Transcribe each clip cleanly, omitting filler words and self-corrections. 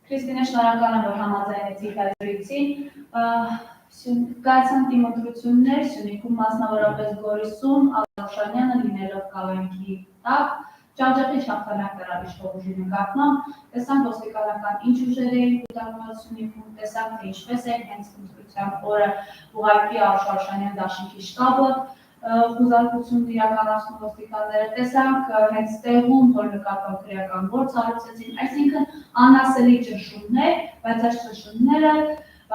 Քրիստինե, շնորհակալ եմ, որ համաձայնեցիք այս զրույցին։ Կայացան դիմադրություններ Սյունիքում, մասնավորապես Գորիսում, Ալաշանյանը լինելով կալանքի տակ, ջախջախի հաղթանակ կրավ իշխող ուժի նկատմամբ, տեսանք ոստիկանական ինչ ուժեր էին կուտակված Սյունիքում, տեսանք թե ինչպես էին հենց ընտրության օրը ուղղակի Ալաշանյան դաշինքի շտաբը խուզարկություն իրականացնում ոստիկանները, տեսանք հենց տեղում, որ նկատվող քրեական գործ հարուցեցին, այսինքն անասելի ճնշումներ, բայց այս ճնշումները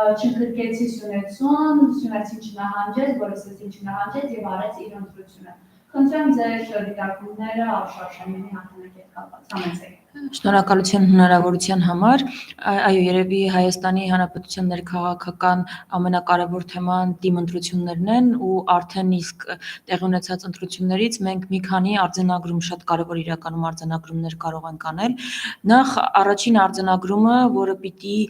չընկրկեցի Սյունեցուն, Սյունեցին չնահանջեց, Գորիսեցին չնահանջեց և արեց իր ընտրությունը։ Խնդրեմ ձեր դիտարկումները Ալաշանյանի հաղթանակի հետ կապված, համեցեք։ Շնորհակալություն հնարավորության համար։ Այո, երևի Հայաստանի Հանրապետության ներքաղաքական ամենակարևոր թեման դիմընտրություններն են ու արդեն իսկ տեղի ունեցած ընտրություններից մենք մի քանի արձանագրում, շատ կարևոր իրականում արձանագրումներ կարող ենք անել։ Նախ առաջին արձանագրումը, որը պիտի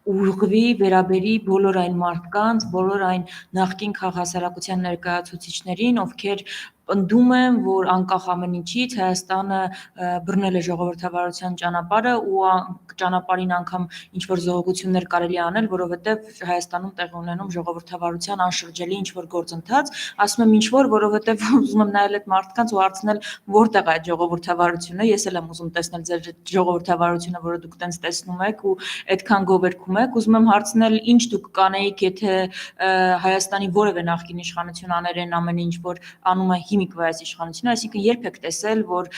ուղղվի վերաբերի բոլոր այն մարդկանց, բոլոր այն նախկին քաղաքասարակության ներկայացուցիչներին, ովքեր պնդում են, որ անկախ ամեն ինչից Հայաստանը բռնել է ժողովրդավարության ճանապարհը ու ճանապարհին անգամ ինչ-որ զոհողություններ կարելի անել, որովհետև Հայաստանում տեղի ունենում ժողովրդավարության անշրջելի ինչ-որ գործընթաց, ասում եմ ինչ-որ, որովհետև ուզում եմ նայել այդ մարդկանց ու հարցնել, որտեղ է այդ ժողովրդավարությունը, ես էլ եմ ուզում տեսնել ձեր ժողովրդավարությունը, որը դուք տենց տեսնում եք ու այդքան գովերգում եք, ուզում եմ հարցնել, ինչ դուք կանեիք, եթե Հայաստանի որևէ նախկին իշխանություն աներ այն ամեն ինչ, որ անում է հիմիկվա այս իշխանությունը, այսինքն երբ եք տեսել, որ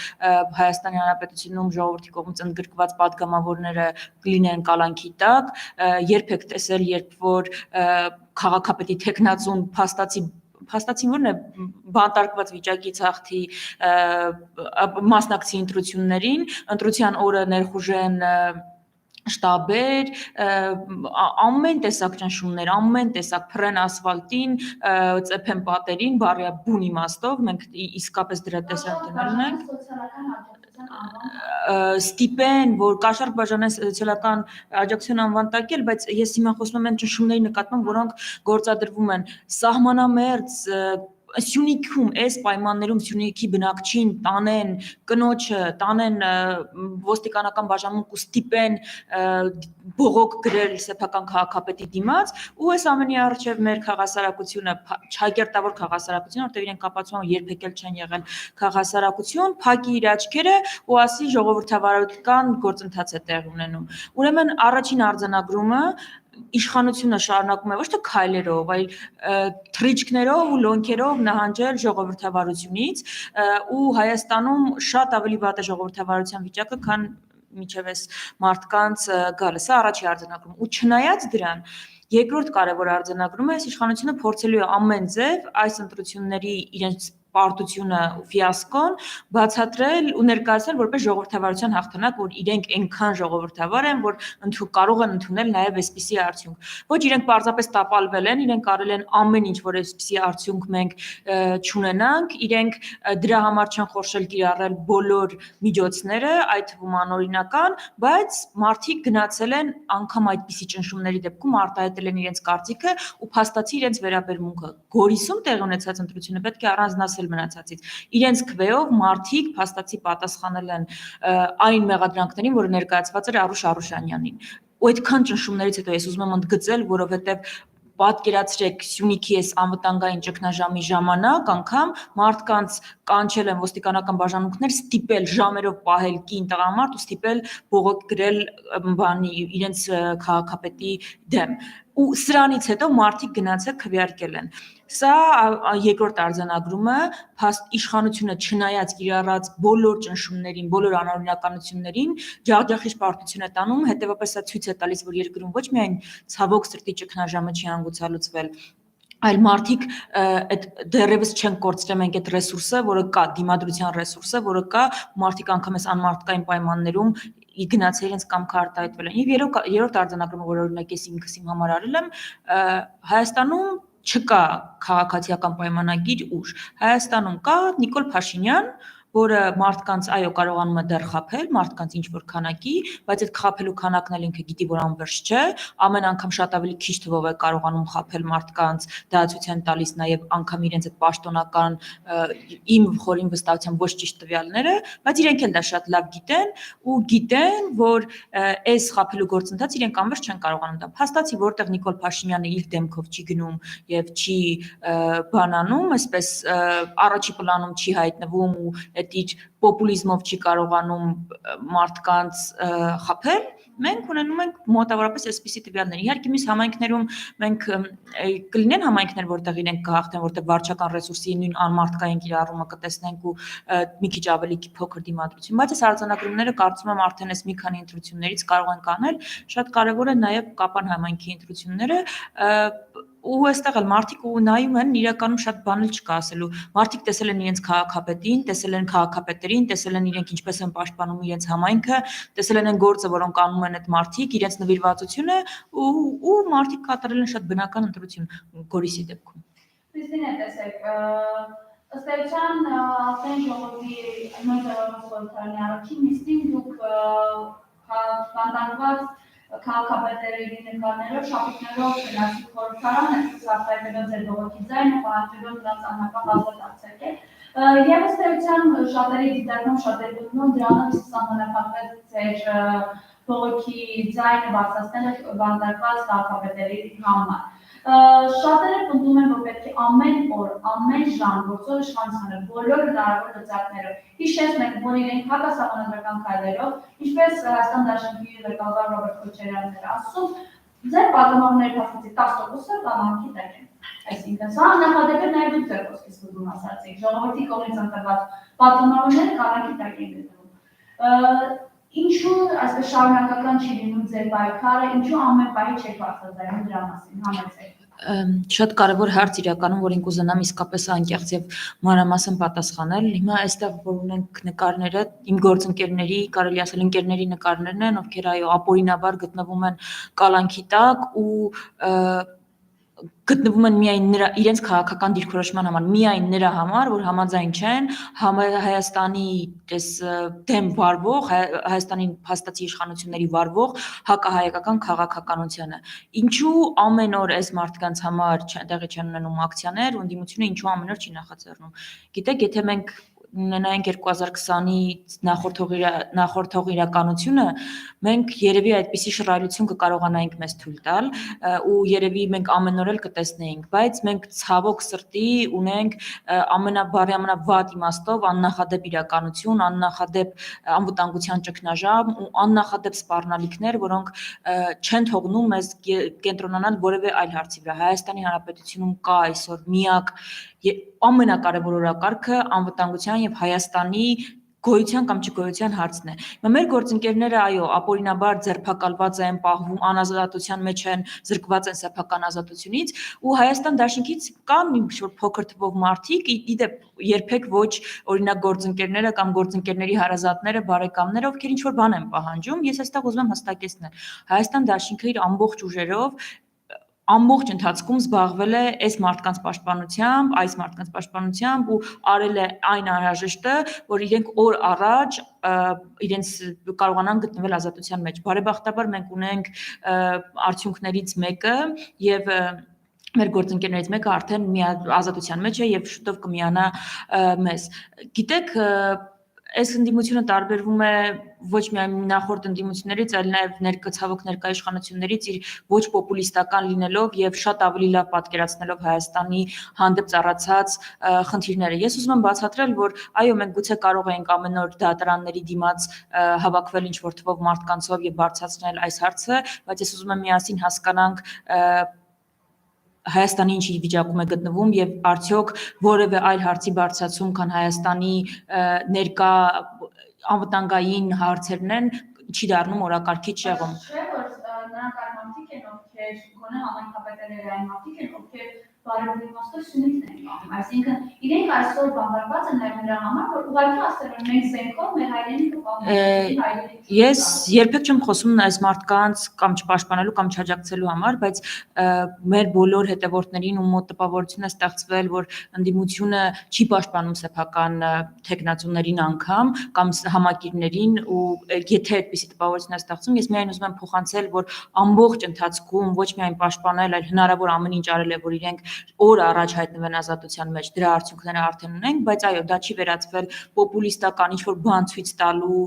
Հայաստանի Հանրապետությունում ժողովրդի կողմից ընդգրկված падգամավորները կլինեն կալանքի տակ, երբ եք տեսել, երբ որ քաղաքապետի թեկնածուն փաստացին որն է բանտարկված վիճակից հաղթի մասնակցի ընտրություններին, ընտրության օրը ներխուժեն շտաբեր, ամեն տեսակ ճնշումներ, ամեն տեսակ փռեն ասֆալտին, ծեփեն պատերին, բառյա բուն իմաստով, մենք իսկապես դրա տեսանյութեր ունենք, ստիպեն, որ Կաշառք Բաժանյան սոցիալական աջակցություն անվան տակել, բայց ես հիմա խոսում եմ այն ճնշումների նկատմամբ, որոնք գործադրվում են սահմանամերձ Սյունիքում այս պայմաններում Սյունիքի բնակչին տանեն կնոջը, տանեն ոստիկանական բաժանմունք ու ստիպեն բողոք գրել սեփական քաղաքապետի դիմաց ու այս ամենի առջև մեր քաղաքասարակությունը, չակերտավոր քաղաքասարակությունը, որտեղ իրենք ապացուցում են երբեք էլ չեն եղել քաղաքասարակություն, փակի իր աչքերը ու ասի ժողովրդավարական գործընթաց է տեղի ունենում։ Ուրեմն առաջին արձանագրումը իշխանությունը շարունակում է ոչ թե քայլերով, այլ թռիչքներով ու լոնքերով նահանջել ժողովրդավարությունից ու Հայաստանում շատ ավելի վատ է ժողովրդավարության վիճակը, քան միջև այս մարդկանց գալը։ Սա առաջի արձանագրում։ Ու չնայած դրան, երկրորդ կարևոր արձանագրումը այս իշխանությունը փորձելու է ամեն ձև այս ընտրությունների իրենց պարտությունը ու ֆիասկոն բացատրել ու ներկայացնել որպես ժողովրդավարության հաղթանակ, որ իրենք այնքան ժողովրդավար են, որ կարող են ընդունել նաև այսպիսի արդյունք։ Ոչ, իրենք պարզապես տապալվել են, իրենք արել են ամեն ինչ, որ այսպիսի արդյունք մենք չունենանք, իրենք դրա համար չեն խորշել կիրառել բոլոր միջոցները, այդ թվում անօրինական, բայց մարդիկ գնացել են անգամ այդպիսի ճնշումների դեպքում արտահայտել են իրենց կարծիքը ու փաստացի իրենց վերաբերմունքը։ Գորիսում տեղի ունեցած ընտրությունը պետք է առանձնացնել մնացածից։ Իրենց քվեով մարդիկ փաստացի պատասխանել են այն մեղադրանքներին, որը ներկայացված էր Արուշ Արուշանյանին։ Ու այդքան ճնշումներից հետո ես ուզում եմ ընդգծել, որովհետև պատկերացրեք Սյունիքի այս անվտանգային ճգնաժամի ժամանակ անգամ մարդկանց կանչել են ոստիկանական բաժանմունքներ ստիպել ժամերով պահել կին տղամարդ ու ստիպել բողոք գրել իրենց քաղաքապետի դեմ։ Ու սրանից հետո մարդիկ գնացել քվեարկել են։ Սա երկրորդ արձանագրումը, իշխանությունը չնայած կիրառած բոլոր ճնշումներին, բոլոր անօրինականություններին, ջախջախիչ պարտություն է տանում, հետևաբար սա ցույց է տալիս, որ երկրում ոչ միայն ցավոք սրտի ճգնաժամը չի հանգուցալուծվել, այլ մարդիկ դեռևս չեն կորցրել մենք այդ ռեսուրսը, որը կա, դիմադրության ռեսուրսը, որը կա, մարդիկ անգամ այս անմարդկային պայմաններում գնացել իրենց կամքը արտահայտվել են։ Եվ երրորդ արձանագրումը, որ օրինակ ես ինքս իմ համար արել եմ, Հայաստանում չկա քաղաքացիական պայմանագիր ուժ։ Հայաստանում կա Նիկոլ Փաշինյան, որը մարդկանց այո կարողանում է դեռ խաբել, մարդկանց ինչ որ քանակի, բայց այդ խաբելու քանակն էլ ինքը գիտի, որ անվերջ չէ, ամեն անգամ շատ ավելի քիչ թվով է կարողանում խաբել մարդկանց, դահացության տալիս նաև անգամ իրենց այդ պաշտոնական իմ խորին վստահությամբ ոչ ճիշտ տվյալները, բայց իրենք էլ դա շատ լավ գիտեն ու գիտեն, որ այս խաբելու գործընթաց իրենք անվերջ չեն կարողանում դա փաստացի, որտեղ Նիկոլ Փաշինյանը իր դեմքով չի գնում եւ չի բանանում, այսպես առաջի պլանում չի հայտնվում ու այդ իր պոպուլիզմով չի կարողանում մարդկանց խաբել, մենք ունենում ենք մոտավորապես այսպիսի տվյալներ։ Իհարկե մյուս համայնքներում մենք կլինեն համայնքներ, որտեղ իրենք կհաղթեն, որտեղ վարչական ռեսուրսի նույն անմարդկային կիրառումը կտեսնենք ու մի քիչ ավելի փոքր դիմադրություն, բայց այս արձանագրումները կարծում եմ արդեն այս մի քանի ընտրություններից կարող են կանել, շատ կարևոր է նաև Կապան համայնքի ընտրությունները ու այստեղ էլ մարդիկ ու նայում են իրականում շատ բան էլ չկա ասելու։ Մարդիկ տեսել են իրենց քաղաքապետին, տեսել են քաղաքապետերին, տեսել են իրենք ինչպես են պաշտպանում իրենց համայնքը, տեսել են այն գործը, որոնք անում են այդ մարդիկ, իրենց նվիրվածությունը ու մարդիկ կատարել են շատ բնական ընտրություն Գորիսի դեպքում։ Քրիստինե, տեսեք, ըստ էության Ազգային ժողովի նոր ձևավորված խորհրդարանի առաջին նիստին դուք բանդանված քաղաքապետերի նկարներով, շապիկներով գնացիք խորհրդարան, այսպես արտահայտելով ձեր բողոքի ձայնը, պահանջելով նրանց անհական ազատ արձակել։ Եվ ըստ էության շատերի դիտարկում, շատերի գտնում դրանով սահմանափակվեց ձեր բողոքի ձայնը բարձրացնելը բանդանված քաղաքապետերի համար։ Շատերը պնդում են, որ պետք է ամեն օր, ամեն ժամ գործող իշխանությանը բոլոր հնարավոր լծակներով հիշեցնենք, որ իրենք հակասահմանադրական քայլերով, ինչպես Հայաստան դաշնքի ղեկավար Ռոբերտ Քոչարյանն էր ասում, ձեր պատգամավորների փաստացի 10%-ը կամքի տակ են։ Այսինքն, սա նախադեպ է նաև դուք ձեր խոսքից սկզբում ասացիք, ժողովրդի կողմից ընտրված պատգամավորները կամքի տակ են գտնվում։ Ինչու այսպես շարունակական չի լինում ձեր պայքարը, ինչու ամեն պահի չեք բացատրում դրա մասին, համեցեք։ Շատ կարևոր հարց իրականում, որին կուզենամ իսկապես անկեղծ եւ մանրամասն պատասխանել։ Հիմա այստեղ որ ունենք նկարները, իմ գործընկերների, կարելի ասել ընկերների նկարներն են, ովքեր այո ապօրինաբար գտնվում են կալանքի տակ ու գտնվում են միայն նրա իրենց քաղաքական դիրքորոշման համար, միայն նրա համար, որ համաձայն չեն Հայաստանի դեմ վարվող, Հայաստանի փաստացի իշխանությունների վարվող հակահայկական քաղաքականությանը։ Ինչու ամեն օր այս մարդկանց համար տեղի չեն ունենում ակցիաներ, ու ընդդիմությունը ինչու ամեն օր չի նախաձեռնում։ Գիտեք, եթե մենք ունենայինք 2020-ի նախորդող իրականությունը, մենք երևի այդպիսի շռայլություն կկարողանայինք մեզ թույլ տալ ու երևի մենք ամեն օր էլ կտեսնեինք, բայց մենք ցավոք սրտի ունենք ամենաբարի ամենավատ իմաստով աննախադեպ իրականություն, աննախադեպ անվտանգության ճգնաժամ ու աննախադեպ սպառնալիքներ, որոնք չեն թողնում մեզ կենտրոնանալ որևէ այլ հարցի վրա։ Հայաստանի Հանրապետությունում կա այսօր միակ ամենակարևոր օրակարգը անվտանգության եւ Հայաստանի գոյության կամ չգոյության հարցն է։ Հիմա մեր գործընկերները այո, ապօրինաբար ձերբակալված են, պահվում անազատության մեջ են, զրկված են սեփական ազատությունից, ու Հայաստան դաշնքից կան ինչ-որ փոքր թվով մարդիկ, իդեպ երբեք ոչ օրինակ գործընկերները կամ գործընկերների հարազատները, բարեկամները, ովքեր ինչ-որ բան են պահանջում, ես այստեղ ուզում եմ հստակեցնել, Հայաստան դաշինքը իր ամբողջ ուժերով ամբողջ ընթացքում զբաղվել է այս մարդկանց պաշտպանությամբ ու արել է այն անհրաժեշտը, որ իրենք օր առաջ իրենց կարողանան գտնվել ազատության մեջ։ Բարեբախտաբար մենք ունենք արդյունքներից մեկը եւ մեր գործընկերներից մեկը արդեն ազատության մեջ է եւ շուտով կմիանա մեզ։ Գիտեք, այս ընդդիմությունը տարբերվում է ոչ միայն նախորդ ընդդիմություններից, այլ նաև ցավոք ներկայ իշխանություններից իր ոչ պոպուլիստական լինելով եւ շատ ավելի լավ պատկերացնելով Հայաստանի հանդեպ ծառացած խնդիրները։ Ես ուզում եմ բացատրել, որ այո, մենք գուցե կարող ենք ամեն օր դատարանների դիմաց հավաքվել ինչ-որ թվով մարդկանցով եւ բարձրացնել այս հարցը, բայց ես ուզում եմ միասին հասկանանք Հայաստանի ինչ վիճակում է գտնվում եւ արդյոք որևէ այլ հարցի բարձրացում, քան Հայաստանի ներկա անվտանգային հարցերն են, չի դառնում օրակարգից շեղում։ Չէ՞ որ նրանք այն մարդիկ են, ովքեր գոնե համայնքապետերը այն մարդիկ են, ովքեր բարևի իմաստով Սյունիքն են կանում։ Այսինքն իրենք այսօր բանտարկված են նաև նրա համար, որ ուղղակի ասել են մենք զենքով մեր հայրենիքը պահպանենք, Ես երբեք չեմ խոսում այս մարդկանց կամ չպաշտպանելու կամ չաջակցելու համար, բայց մեր բոլոր հետևորդներին ու մոտ տպավորություն է ստեղծվել, որ ընդդիմությունը չի պաշտպանում սեփական թեկնածուներին անգամ կամ համակիրներին ու եթե այդպիսի տպավորություն է ստեղծում, ես միայն ուզում եմ փոխանցել, որ ամբողջ ընթացքում ոչ միայն պաշտպանել, այլ հնարավոր ամեն ինչ արել է, որ իրենք օր առաջ հայտնվեն ազատության մեջ, դրա արդյունքները արդեն ունենք, բայց այո, դա չի վերածվել պոպուլիստական ինչ-որ բան ցույց տալու,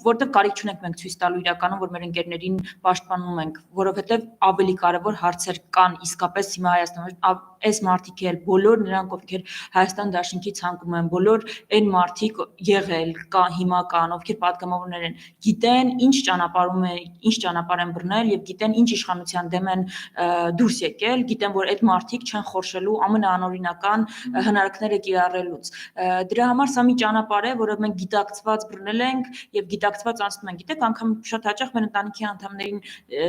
որտեղ կարիք չունենք մենք ցույց տալու իրականում, որ մեր ընկերներին պաշտպանում ենք, որովհետև ավելի կարևոր հարցեր կան իսկապես հիմա Հայաստանում, այս մարդիկ էլ բոլոր նրանք, ովքեր Հայաստան դաշինքի ցանկում են, բոլոր այն մարդիկ եղել, հիմա կան, ովքեր պատգամավորներ են, գիտեն ինչ ճանապարհ են բռնել եւ գիտեն ինչ իշխանության դեմ են դուրս եկել, գիտեն, որ այդ մարդիկ չեն խորշելու ամենաանօրինական հնարքները կիրառելուց։ Դրա համար սա մի ճանապարհ է, որը մենք գիտակցված բռնել ենք եւ գիտակցված անցնում ենք։ Գիտեք, անգամ շատ հաճախ մեր ընտանիքի անդամներին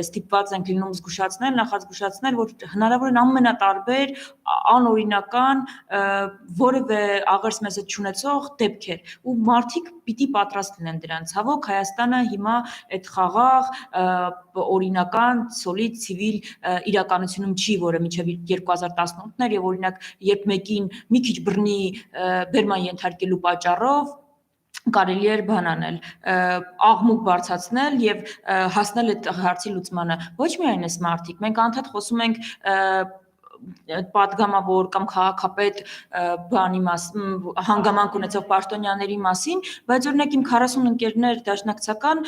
ստիպված ենք լինում զգուշացնել, նախազգուշացնել, որ հնարավոր են ամենատարբեր անօրինական որևէ աղերս մեզ հետ չունեցող դեպքեր ու մարդիկ պիտի պատրաստ լինեն դրան։ Ցավոք Հայաստանը հիմա այդ խաղաղ օրինական սոլիդ ցիվիլ իրականությունում չի, որը մինչև 2018-ն էր եւ օրինակ երբ մեկին մի քիչ բռնի բերման ենթարկելու պատճառով կարելի էր բան անել, աղմուկ բարձրացնել եւ հասնել այդ հարցի լուծմանը։ Ոչ միայն այս մարդիկ, մենք անդադ խոսում ենք պատգամավոր կամ քաղաքապետ բանի մասին, հանգամանք ունեցող պաշտոնյաների մասին, բայց օրինակ իմ 40 ընկերներ դաշնակցական,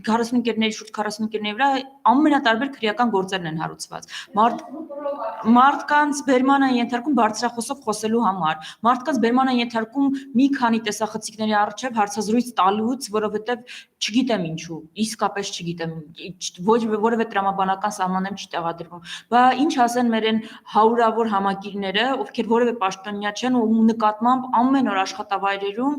40 ընկերների շուրջ 40 ընկերների վրա ամենատարբեր քրեական գործերն են հարուցված։ Մարդկանց բերման են ենթարկում բարձրախոսով խոսելու համար, մարդկանց բերման են ենթարկում մի քանի տեսախցիկների առջև հարցազրույց տալուց, որովհետև չգիտեմ ինչու, իսկապես չգիտեմ, որևէ տրամաբանական սահմաններում չի տեղադրվում։ Բա ինչ ասեն մեր այն հարյուրավոր համակիրները, ովքեր որևէ պաշտոնյա չեն ու նկատմամբ ամեն օր աշխատավայրերում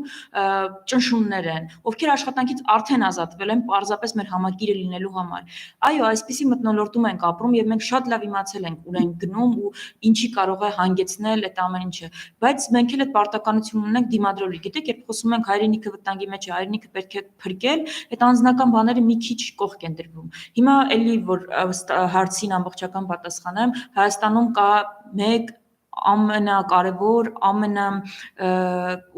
ճնշումներ են, ովքեր աշխատանքից արդեն ազատվել են պարզապես մեր համակիրը լինելու համար։ Այո, այսպիսի մթնոլորտում ենք ապրում եւ մենք շատ լավ իմացել ենք ուր ենք գնում ու ինչի կարող է հանգեցնել այդ ամեն ինչը, բայց մենք էլ այդ պարտականությունն ունենք դիմադրելու։ Գիտեք, երբ խոսում ենք հայրենիքը վտանգի մեջ է, հայրենիքը պետք է փրկել, այդ անձնական բաները մի քիչ կողք են դրվում։ Հիմա էլի որ հարցին ամբողջական պատասխանեմ, Հայաստանում կա մեկ ամենակարևոր,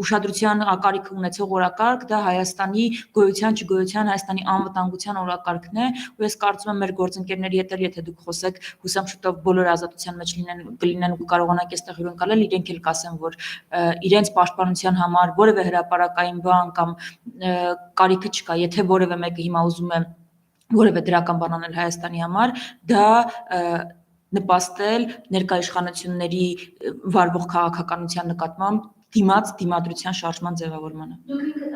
ուշադրության ակարիք ունեցող օրակարգ, դա Հայաստանի գոյության, չգոյության, Հայաստանի անվտանգության օրակարգն է, ու ես կարծում եմ մեր գործընկերների հետ էլ եթե դուք խոսեք, հուսամ շուտով բոլոր ազատության մեջ կլինեն ու կարողանանք այստեղ հյուրընկալել, իրենք էլ կասեն, որ իրենց պաշտպանության համար որևէ հրապարակային բան կամ կարիքը չկա, եթե որևէ մեկը հիմա ուզում է որևէ դրական բան անել Հայաստանի համար, դա նպաստել ներկա իշխանությունների վարվող քաղաքականության նկատմամբ դիմադրության շարժման ձևավորմանը։ Դուք ինքդ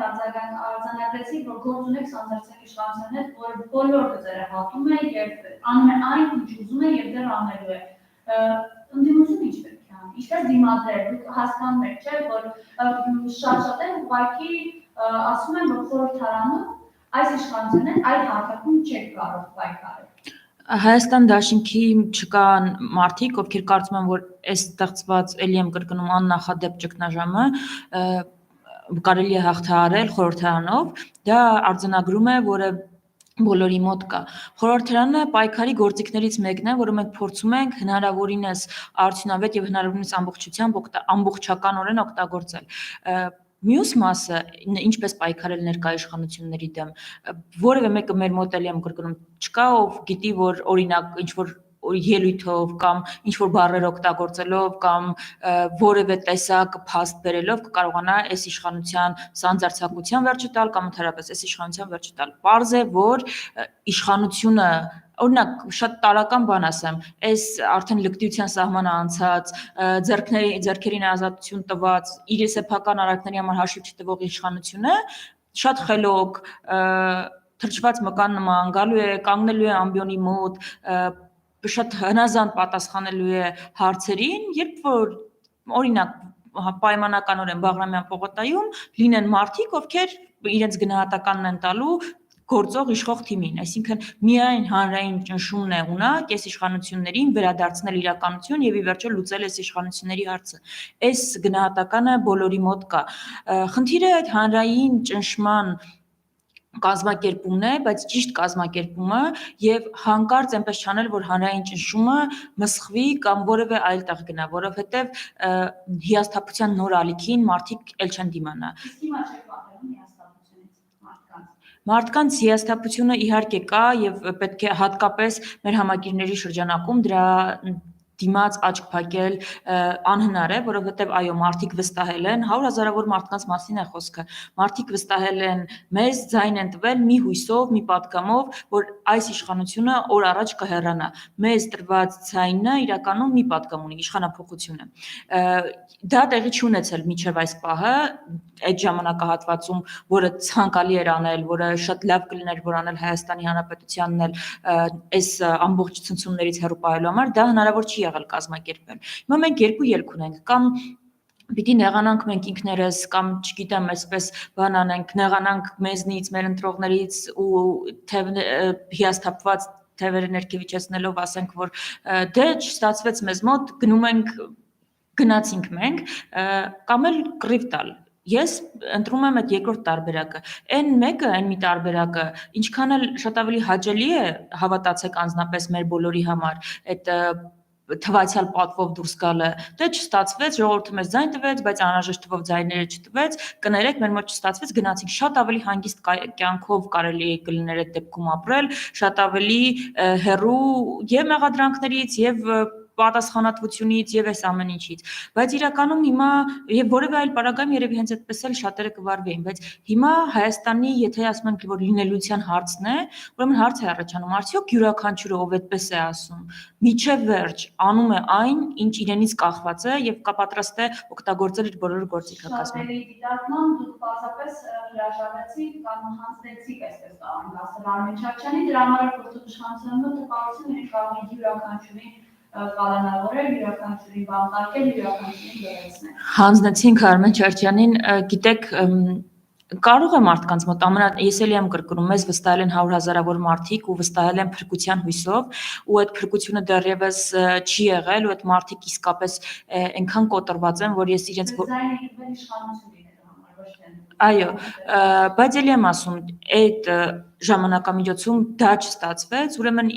արձանագրեցիք, որ գործ ունեք սանձարցակ իշխանության հետ, որը բոլոր գծերը հատում է եւ անում է այն, ինչ ուզում է եւ դեռ անելու է։ Ընդդիմությունը ինչ պետք է անի։ Ինչպես դիմադրել, դուք հասկանում եք, չէ՞, որ շատ են ուղղակի ասում են, որ խորհրդարանում այս իշխանությունն են այդ հարթակում չեք կարող պայքարել։ Հայաստան դաշինքի չկան մարդիկ, ովքեր կարծում են, որ այս ստեղծված էլի եմ կրկնում աննախադեպ ճգնաժամը կարելի է հաղթահարել խորհրդարանով, դա արձանագրում է, որը բոլորի մոտ կա։ Խորհրդարանը պայքարի գործիքներից մեկն է, որը մենք փորձում ենք հնարավորինս արդյունավետ եւ հնարավորինս ամբողջականորեն օգտագործել։ Մյուս մասը, ինչպես պայքարել ներկա իշխանությունների դեմ, որևէ մեկը մեր մոտ էլ եմ կրկնում չկա, ով գիտի, որ օրինակ ինչ-որ ելույթով կամ ինչ-որ բառեր օգտագործելով կամ որևէ տեսակ փաստ բերելով կկարողանա այս իշխանության սանձարձակության վերջը տալ կամ ընդհանրապես այս իշխանության վերջը տալ։ Պարզ է, որ իշխանությունը օրինակ շատ տարական բան ասեմ, այս արդեն լկտիության սահմանը անցած, ձեռքերին ազատություն տված, իր սեփական արարքների համար հաշիվ չտվող իշխանությունը շատ խելոք, թրջված մկան նման գալու է, կանգնելու է ամբիոնի մոտ, շատ հնազանդ պատասխանելու է հարցերին, երբ որ օրինակ պայմանականորեն Բաղրամյան պողոտայում լինեն մարդիկ, ովքեր իրենց գնահատականն են տալու գործող իշխող թիմին, այսինքն միայն հանրային ճնշումն է ունակ այս իշխանություններին վերադարձնել իրականություն եւ ի վերջո լուծել այս իշխանությունների հարցը։ Այս գնահատականը բոլորի մոտ կա։ Խնդիրը այդ հանրային ճնշման կազմակերպումն է, բայց ճիշտ կազմակերպումը եւ հանկարծ այնպես չանել, որ հանրային ճնշումը մսխվի կամ որևէ այլ տեղ գնա, որովհետեւ հիասթափության նոր ալիքին մարդիկ ել չեն դիմանա։ Իսկ հիմա չեք պատերում հիասթափությունից մարդկանց։ Մարդկանց հիասթափությունը իհարկե կա եւ պետք է հատկապես մեր համակիրների շրջանակում դրա դիմաց աչք փակել անհնար է, որովհետև այո, մարդիկ վստահել են, 100,000-ավոր մարդկանց մասին է խոսքը։ Մարդիկ վստահել են մեզ, ձայն են տվել մի հույսով, մի պատգամով, որ այս իշխանությունը օր առաջ կհեռանա։ Մեզ տրված ձայնը իրականում մի պատգամ ունի, իշխանափոխությունը։ Դա տեղի չի ունեցել մինչև այս պահը, այդ ժամանակահատվածում, որը ցանկալի էր անել, որը շատ լավ կլիներ, որ անել Հայաստանի Հանրապետությանն էլ այս ամբողջ ցնցումներից հեռու պահելու համար, դա հնարավոր չի եղել կազմակերպել։ Հիմա մենք երկու ելք ունենք, կամ պիտի նեղանանք մենք ինքներս, կամ չգիտեմ, այսպես բան անենք, նեղանանք մեզնից, մեր ընտրողներից ու հիասթափված թևերը ներքևիչեցնելով ասենք, որ դե չստացվեց մեզ մոտ, գնացինք մենք, կամ էլ կռիվ տալ։ Ես ընտրում եմ այդ երկրորդ տարբերակը։ Այն մեկը, այն մի տարբերակը, ինչքան էլ շատ ավելի հաճելի է, հավատացեք անձնապես մեր բոլորի համար, այդ թվացial պատվով դուրս գալը, դե չստացվեց, ժողովուրդը մեզ ձայն տվեց, բայց անհրաժեշտ թվով ձայները չտվեց, կներեք, մեր մոտ չստացվեց, գնացինք, շատ ավելի հանգիստ կյանքով կարելի է կլիներ այդ դեպքում ապրել, շատ ավելի հեռու եւ մեղադրանքներից եւ պատասխանատվությունից եւ այս ամեն ինչից, բայց իրականում հիմա եւ որևէ այլ պարագայում երևի հենց այդպես էլ շատերը կվարվեին, բայց հիմա Հայաստանի, եթե ասում ենք, որ լինելիության հարցն է, ուրեմն հարց է առաջանում, արդյոք յուրաքանչյուրը ով այդպես է ասում, միջև վերջ անում է այն, ինչ իրենից կախված է եւ կա պատրաստ է օգտագործել իր բոլոր գործիքակազմը։ Շատերի դիտարկման դուք պարզապես հրաժարվեցիք կամ հանձնեցիք, այսպես կարող ասել, Արմեն Չարչյանին, դրա համար որ իշխանությունը տպավորություն ունի կարող յուրաքանչյուրին կալանավորել, յուրաքանչյուրին բանտարկել, յուրաքանչյուրին գերեցնել։ Հանձնեցինք Արմեն Չարչյանին, գիտեք, կարող է մարդկանց մոտ ես էլի եմ կրկնում, մեզ վստահել են 100,000-ավոր մարդիկ ու վստահել են փրկության հույսով, ու այդ փրկությունը դեռևս չի եղել, ու այդ մարդիկ իսկապես այնքան կոտրված են, որ ես իրենց Ձայնը իբր իշխանություն լինելու համար, ոչ թե Այո, բայց էլի եմ ասում, այդ ժամանակամիջոցում դա չստացվեց, ուրեմն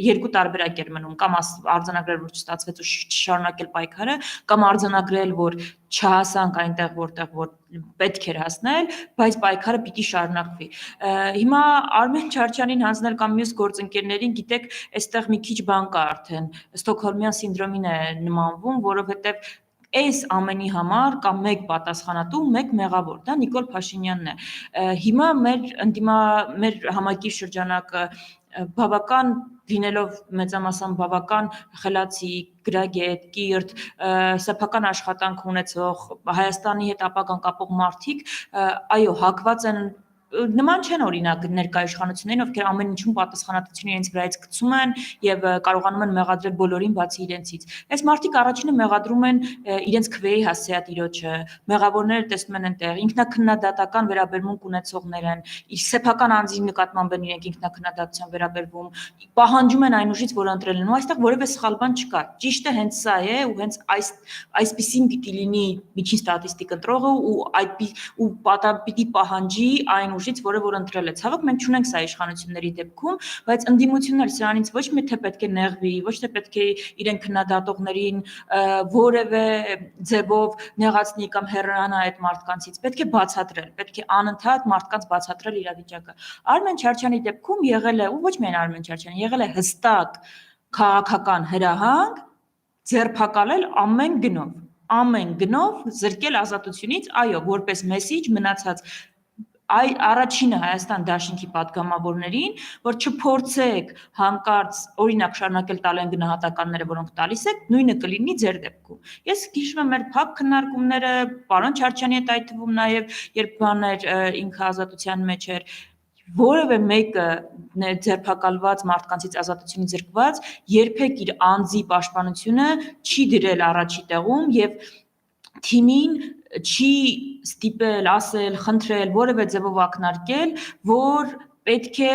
երկու տարբերակ էր մնում, կամ արձանագրել, որ չստացվեց ու չշարունակել պայքարը, կամ արձանագրել, որ չհասանք այնտեղ, որտեղ պետք էր հասնել, բայց պայքարը պիտի շարունակվի։ Հիմա Արմեն Չարչյանին հանձնել կամ մյուս գործընկերներին, գիտեք, այստեղ մի քիչ բան կա արդեն, Ստոկհոլմյան սինդրոմին է նմանվում, որովհետև այս ամենի համար կա մեկ պատասխանատու, մեկ մեղավոր, դա Նիկոլ Փաշինյանն է։ Հիմա մեր համակիր շրջանակը բավական լինելով մեծամասամբ բավական խելացի, գրագետ, կիրթ, սեփական աշխատանք ունեցող, Հայաստանի հետ ապագան կապող մարդիկ, այո, հակված են նման չեն օրինակ ներկայ իշխանություններին, ովքեր ամեն ինչում պատասխանատվությունը իրենց վրայից գցում են եւ կարողանում են մեղադրել բոլորին բացի իրենցից։ Այս մարդիկ առաջինը մեղադրում են իրենց քվեի հասցեատիրոջը, մեղավորները տեսնում են այնտեղ, ինքնակնդատական վերաբերմունք ունեցողներ են, սեփական անձի նկատմամբ են իրենք ինքնակնդատության վերաբերվում, պահանջում են այն ուժից, որ ընտրել են, ու այստեղ որևէ սխալ բան չկա։ Ճիշտը հենց սա է, ու հենց այսպիսին պիտի լինի միջին ստատիստիկ ընտրողը ու պիտի պահանջի այն ուժից, որը որ ընտրել է։ Ցավոք մենք չունենք սա իշխանությունների դեպքում, բայց ընդդիմությունն էլ սրանից ոչ թե պետք է նեղվի, ոչ թե պետք է իրեն քննադատողներին որևէ ձևով նեղացնի կամ հեռանա այդ մարդկանցից, պետք է բացատրել, պետք է անընդհատ մարդկանց բացատրել իրավիճակը։ Արմեն Չարչյանի դեպքում եղել է, ու ոչ միայն Արմեն Չարչյանի, եղել է հստակ քաղաքական հրահանգ ձերբակալել ամեն գնով զրկել ազատությունից, այո, որպես մեսիջ մնացած առաջինը Հայաստան Դաշինքի պատգամավորներին, որ չփորձեք հանկարծ օրինակ շարունակել տալ են գնահատականները, որոնք տալիս եք, նույնը կլինի ձեր դեպքում։ Ես հիշում եմ մեր փակ քննարկումները, պարոն Չարչյանի հետ այդ թվում նաև երբ բաներ ինքը ազատության մեջ էր, որևէ մեկը ձերբակալված մարդկանցից ազատությունից զրկված երբեք իր անձի պաշտպանությունը չի դրել առաջի տեղում եւ թիմին չի ստիպել, ասել, խնդրել, որևէ ձևով ակնարկել, որ պետք է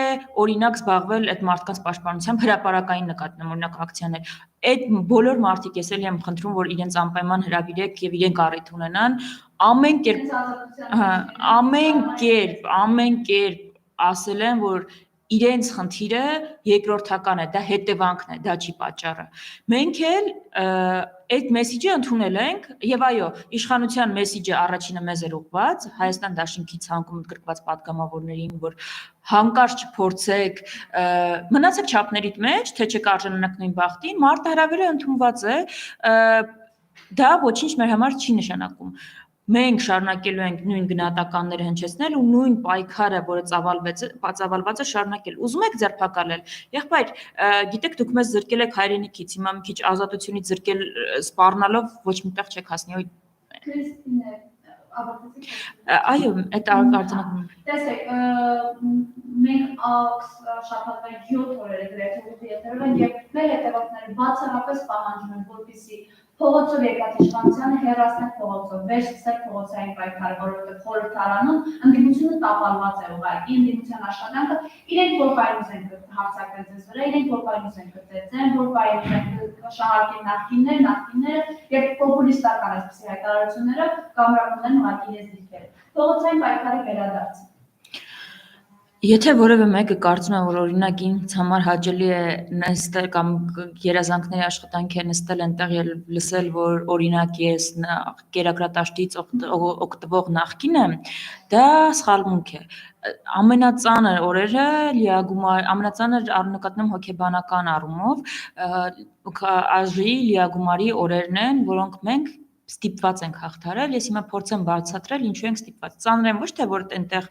օրինակ զբաղվել այդ մարդկանց պաշտպանությամբ հրապարակային նկատմամբ օրինակ ակցիաներ այդ բոլոր մարդիկ ես էլ եմ խնդրում որ իրենց անպայման հրավիրեք եւ իրենք առիթ ունենան ամեն կերպ ասել են որ իրենց խնդիրը երկրորդական է դա հետևանքն է դա չի պատճառը մենք էլ այդ մեսիջը ընդունել ենք եւ այո իշխանության մեսիջը առաջինը մեզ էր ուղղված Հայաստան Դաշնքի ցանկում ընդգրկված падգամավորներին որ հանկարծ չփորձեք մնացեք չափներիդ մեջ թե չեք արժանանակ նույն բախտին մարտահրավերը ընդունված է դա ոչինչ մեր համար չի նշանակում մենք շարունակելու ենք նույն գնահատականները հնչեցնել ու նույն պայքարը, որը ծավալված է շարունակել։ Ուզում եք ձերբակալել։ Եղբայր, գիտեք, դուք մեզ զրկել եք հայրենիքից, հիմա մի քիչ ազատությունից զրկել սպառնալով ոչ միտեղ չեք հասնի։ Քրիստինե, այո, այդ արձանագրում։ Տեսեք, մենք շաբաթվա 7 օրերը գրեթե ուղղի եթերով են եւ մեր հետևորդները բացառապես պահանջում են, որպեսզի փողոցով եկած իշխանությանը հեռացնել փողոցով, վերցնել փողոցային պայքարը, որովհետև խորհրդարանում ընդդիմությունը տապալված է ուղղակի, ընդդիմության աշխատանքը իրենք որ կարողուց են հարձակվել ձեզ վրա, իրենք որ կարողուց են կծեցեն, որ կարողուց են շահարկել նախկինները եւ պոպուլիստական այսպիսի հայտարարությունները կամրապնդեն ուղղակի իրենց դիրքերը։ Փողոցային պայքարի վերադարձ Եթե որևէ մեկը կարծում է, որ օրինակ ինձ համար հաճելի է նստել կամ երազանքների աշխատանք է նստել այնտեղ եւ լսել, որ օրինակ ես կերակրատաշտից օգտվող նախկին եմ, դա սխալմունք է։ Ամենածանր օրերը ամենածանր նկատմամբ հոգեբանական առումով ԱԺ-ի լիագումարի օրերն են, որոնք մենք ստիպված ենք հաղթարել, ես հիմա փորձեմ բացատրել ինչու ենք ստիպված։ Ծանր են ոչ թե որ այնտեղ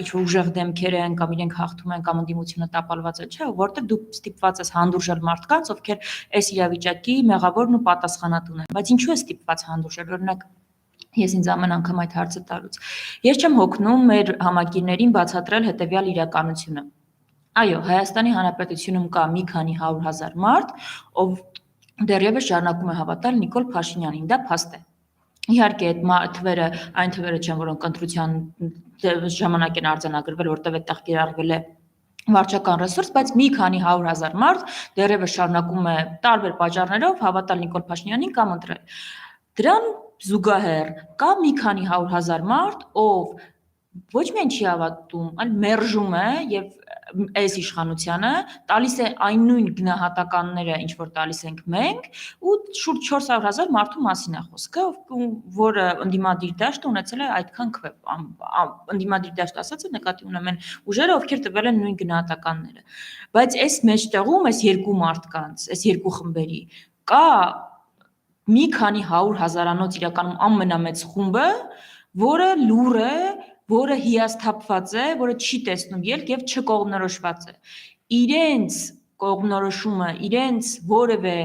ինչ-որ ուժեղ դեմքեր են կամ իրենք հաղթում են կամ ընդդիմությունը տապալված է, չէ, որտեղ դու ստիպված ես հանդուրժել մարդկանց, ովքեր այս իրավիճակի մեղավորն ու պատասխանատուն են։ Բայց ինչու է ստիպված հանդուրժել, օրինակ ես ինձ ամեն անգամ այդ հարցը տալուց։ Ես չեմ հոգնում մեր համակիրներին բացատրել հետևյալ իրականությունը։ Այո, Հայաստանի Հանրապետությունում կա մի քանի 100,000 մարդ, ով դեռևս շարունակում է հավատալ Նիկոլ Փաշինյանին, դա փաստ է։ Իհարկե այդ թվերը, այն թվերը չեն, որոնք ընտրության ժամանակ են արձանագրվել, որտեղ այդտեղ կիրառվել է վարչական ռեսուրս, բայց մի քանի 100,000 մարդ դեռևս շարունակում է տարբեր պատճառներով հավատալ Նիկոլ Փաշինյանին կամ ընտրել։ Դրան զուգահեռ կա մի քանի 100,000 մարդ, ով ոչ միայն չի հավատում, այլ մերժում է եւ այս իշխանությանը տալիս է այն նույն գնահատականները, ինչ որ տալիս ենք մենք, ու շուրջ 400,000 մարդու մասին է խոսքը, որը ընդդիմադիր դաշտը ունեցել է այդքան քվե։ Ընդդիմադիր դաշտ ասածը նկատի ունեմ են ուժերը, ովքեր տվել են նույն գնահատականները։ Բայց այս մեջտեղում, այս երկու մարդկանց, այս երկու խմբերի կա մի քանի 100,000-անոց իրականում ամենամեծ խումբը, որը լուր է, որը հիասթափված է, որը չի տեսնում ելք եւ չկողմնորոշված է։ Իրենց կողմնորոշումը, իրենց որևէ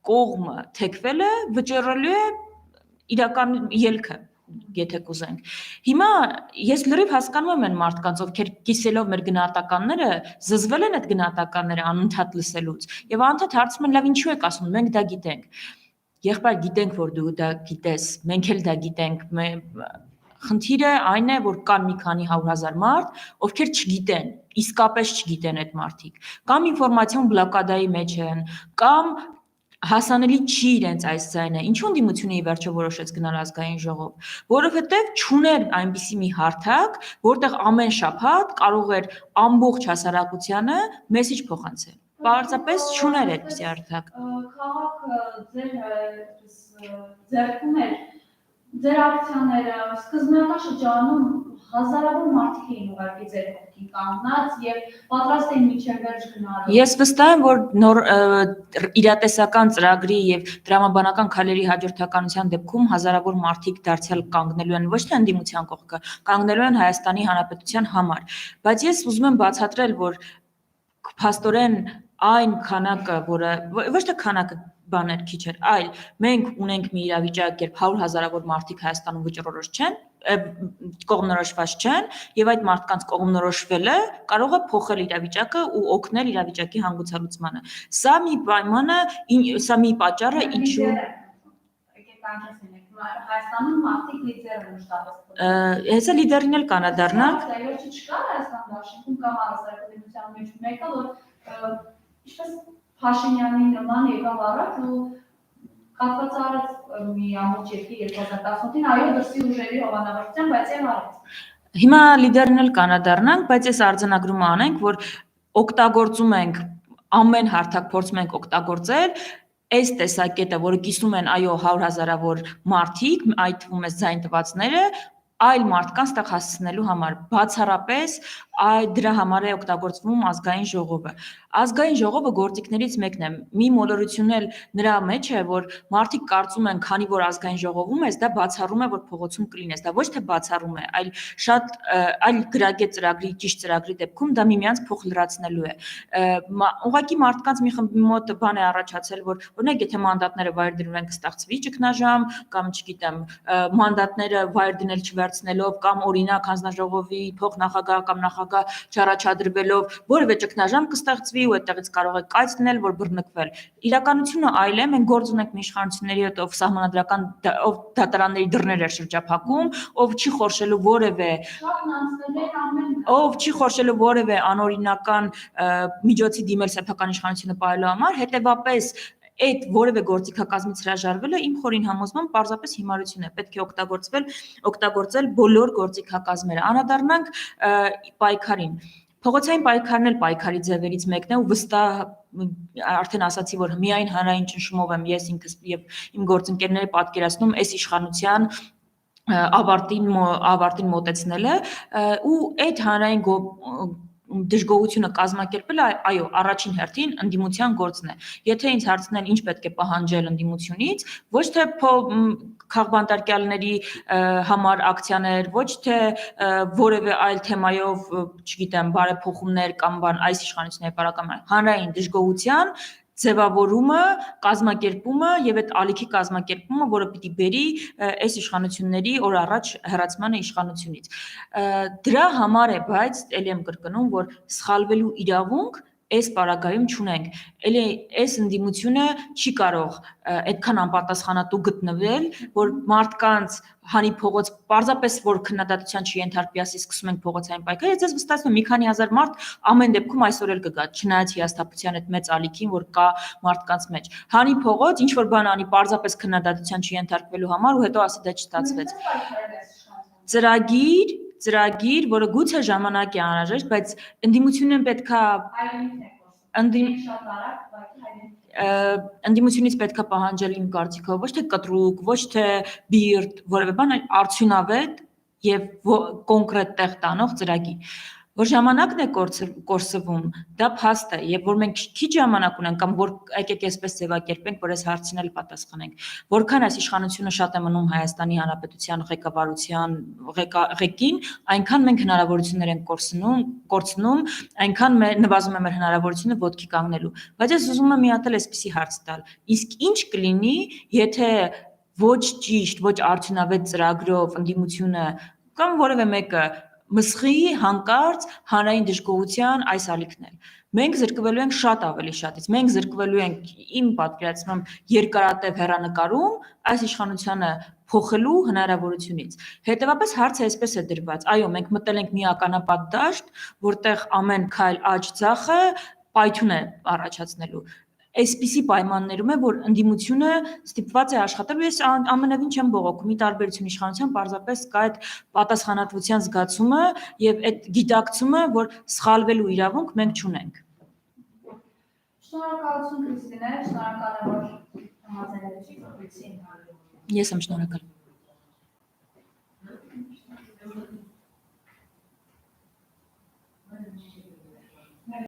կողմը թեքվելը վճռելու է իրական ելքը, եթե կուզենք։ Հիմա ես լրիվ հասկանում եմ այն մարդկանց, ովքեր կիսելով մեր գնահատականները, զզվել են այդ գնահատականները անընդհատ լսելուց եւ անընդհատ հարցում են, լավ ինչու եք ասում, մենք դա գիտենք։ Եղբայր գիտենք, որ դու դա գիտես, մենք էլ դա գիտենք։ Խնդիրը այն է, որ կան մի քանի 100,000 մարդ, ովքեր չգիտեն, իսկապես չգիտեն այդ մարդիկ, կամ ինֆորմացիոն բլոկադայի մեջ են, կամ հասանելի չի իրենց այս ձայնը։ Ինչու ընդդիմությունը ի վերջո որոշեց գնալ ազգային ժողով, որովհետև չուներ այնպիսի մի հարթակ, որտեղ ամեն շաբաթ կարող էր ամբողջ հասարակությանը մեսիջ փոխանցել։ Պարզապես չուներ այդպիսի հարթակ։ Քաղաքը ձեռքում էր ձեր ակցիաները սկզբնական շրջանում հազարավոր մարդիկ էին ուղղակի ձեր կողքին կանգնած եւ պատրաստ էին մինչև վերջ գնալու։ Ես վստահ եմ, որ նոր իրատեսական ծրագրի եւ դրամաբանական քայլերի հաջորդականության դեպքում հազարավոր մարդիկ դարձյալ կանգնելու են ոչ թե ընդդիմության կողքը, կանգնելու են Հայաստանի Հանրապետության համար։ Բայց ես ուզում եմ բացատրել, որ փաստորեն այն քանակը, որը ոչ թե քանակը բաներ քիչ էր, այլ մենք ունենք մի իրավիճակ, երբ 100,000-ավոր մարդիկ Հայաստանում վճռորոշ չեն, կողմնորոշված չեն, եւ այդ մարդկանց կողմնորոշվելը կարող է փոխել իրավիճակը ու օգնել իրավիճակի հանգուցալուծմանը։ Սա մի պայմանը, սա մի պատճառը, ինչու Հայաստանում մարդիկ լիդեր են մշտապես։ Հեսա լիդերին էլ կանադառնալ։ Այո, չկա Հայաստան դաշինքում կամ առասարակության մեջ մեկը, որ ինչպես Փաշինյանի նման եկավ առաջ ու կապված արած մի ամբողջ երկի 2018-ին, այո, դրսի ուժերի հովանավորության, բայց եւ արեց։ Հիմա լիդերին էլ կանադառնանք, բայց այս արձանագրումը անենք, որ օգտագործում ենք ամեն հարթակ փորձում ենք օգտագործել այս տեսակետը, որը կիսում են այո 100,000-ավոր մարդիկ, այդ թվում է ձայն տվածները, այլ մարդկանց տեղ հասցնելու համար բացառապես դրա համար է օգտագործվում ազգային ժողովը։ Ազգային ժողովը գործիքներից մեկն է։ Մի մոլորություն էլ նրա մեջ է, որ մարդիկ կարծում են, քանի որ ազգային ժողովում ես, դա բացառում է, որ փողոցում կլինես։ Դա ոչ թե բացառում է, այլ շատ այլ գրագետ ծրագրի, ճիշտ ծրագրի դեպքում դա միմյանց փոխ լրացնելու է։ Ուղղակի մարդկանց մի խմբի մոտ բան է առաջացել, որ օրինակ եթե մանդատները վայր դրվեն կստեղծվի ճգնաժամ, կամ չգիտեմ, մանդատները վայր դնել չվերցնելով կամ օրինակ հանձնաժողովի փոխնախագահ կամ նախագահ չառաջադրվելով որևէ ճգնաժամ կստեղծվի ու այդտեղից կարող է կայծ դնել, որ բռնկվել։ Իրականությունը այլ է, մենք գործ ունենք մի իշխանությունների հետ, ով սահմանադրական ով դատարանների դռներ էր շրջափակում, ով չի խորշելու որևէ անօրինական միջոցի դիմել սեփական իշխանությունը պահելու համար, հետևապես այդ որևէ գործիքակազմից հրաժարվելը իմ խորին համոզմամբ պարզապես հիմարություն է, պետք է օգտագործել բոլոր գործիքակազմերը։ Անդրադառնանք պայքարին։ Փողոցային պայքարն էլ պայքարի ձևերից մեկն է ու վստահ արդեն ասացի, որ միայն հանրային ճնշումով եմ ես ինքս եւ իմ գործընկերները պատկերացնում այս իշխանության ավարտին մոտեցնելը ու այդ հանրային դժգոհությունը կազմակերպելը այո, առաջին հերթին ընդդիմության գործն է։ Եթե ինձ հարցնեն ինչ պետք է պահանջել ընդդիմությունից, ոչ թե քաղբանտարկյալների համար ակցիաներ, ոչ թե որևէ այլ թեմայով, չգիտեմ, բարեփոխումներ կամ բան այս իշխանությունների բարակամ, հանրային դժգոհության ձևավորումը, կազմակերպումը եւ այդ ալիքի կազմակերպումը, որը պիտի բերի այս իշխանությունների օր առաջ հեռացմանը իշխանությունից։ Դրա համար է, բայց ելի եմ կրկնում, որ սխալվելու իրավունք այս պարագայում չունենք։ Էլի այս ընդդիմությունը չի կարող այդքան անպատասխանատու գտնվել, որ մարդկանց հանի փողոց պարզապես որ քննադատության չի ենթարկվի, ասի սկսում ենք փողոցային պայքար, ես ձեզ վստահեցնում մի քանի հազար մարդ ամեն դեպքում այսօր էլ կգա, չնայած հիասթափության այդ մեծ ալիքին, որ կա մարդկանց մեջ։ Հանի փողոց ինչ որ բան անի պարզապես քննադատության չի ենթարկվելու համար ու հետո ասի դա չստացվեց։ Ծրագիր, որը գուցե ժամանակ է անհրաժեշտ, բայց ընդդիմությունն պետքա ընդդիմությունից պետքա պահանջել իմ կարծիքով ոչ թե կտրուկ, ոչ թե բիրտ, որևէ բան, այլ արդյունավետ եւ կոնկրետ տեղ տանող ծրագիր։ Որ ժամանակն է կորսվում, դա փաստ է, եւ որ մենք քիչ ժամանակ ունենք կամ որ եկեք այսպես ձևակերպենք, որ այս հարցին էլ պատասխանենք։ Որքան այս իշխանությունը շատ է մնում Հայաստանի Հանրապետության ղեկավարության ղեկին, այնքան մենք հնարավորություններ ենք կորցնում, այնքան նվազում է մեր հնարավորությունը ոտքի կանգնելու։ Բայց ես ուզում եմ մի հատ էլ այսպիսի հարց տալ. իսկ ինչ կլինի, եթե ոչ ճիշտ, ոչ արդյունավետ ծրագրով ընդդիմությունը կամ որևէ մեկը մսխի հանկարծ հանրային դժգոհության այս ալիքն է։ Մենք զրկվելու ենք շատ ավելի շատից։ Մենք զրկվելու ենք իմ պատկերացմամբ երկարատև հեռանկարում այս իշխանությանը փոխելու հնարավորությունից։ Հետևաբար հարցը այսպես է դրված. այո, մենք մտել ենք մի ականապատ դաշտ, որտեղ ամեն քայլ աջ ձախը պայթյուն է առաջացնելու։ Այսպիսի պայմաններում է, որ ընդդիմությունը ստիպված է աշխատել, ես ամենևին չեմ բողոքում, ի տարբերություն իշխանության, պարզապես կա այդ պատասխանատվության զգացումը եւ այդ գիտակցումը, որ սխալվելու իրավունք մենք չունենք։ Շնորհակալություն Քրիստինե, շնորհակալ եմ, որ համաձայնեցիք։ Ես եմ շնորհակալ։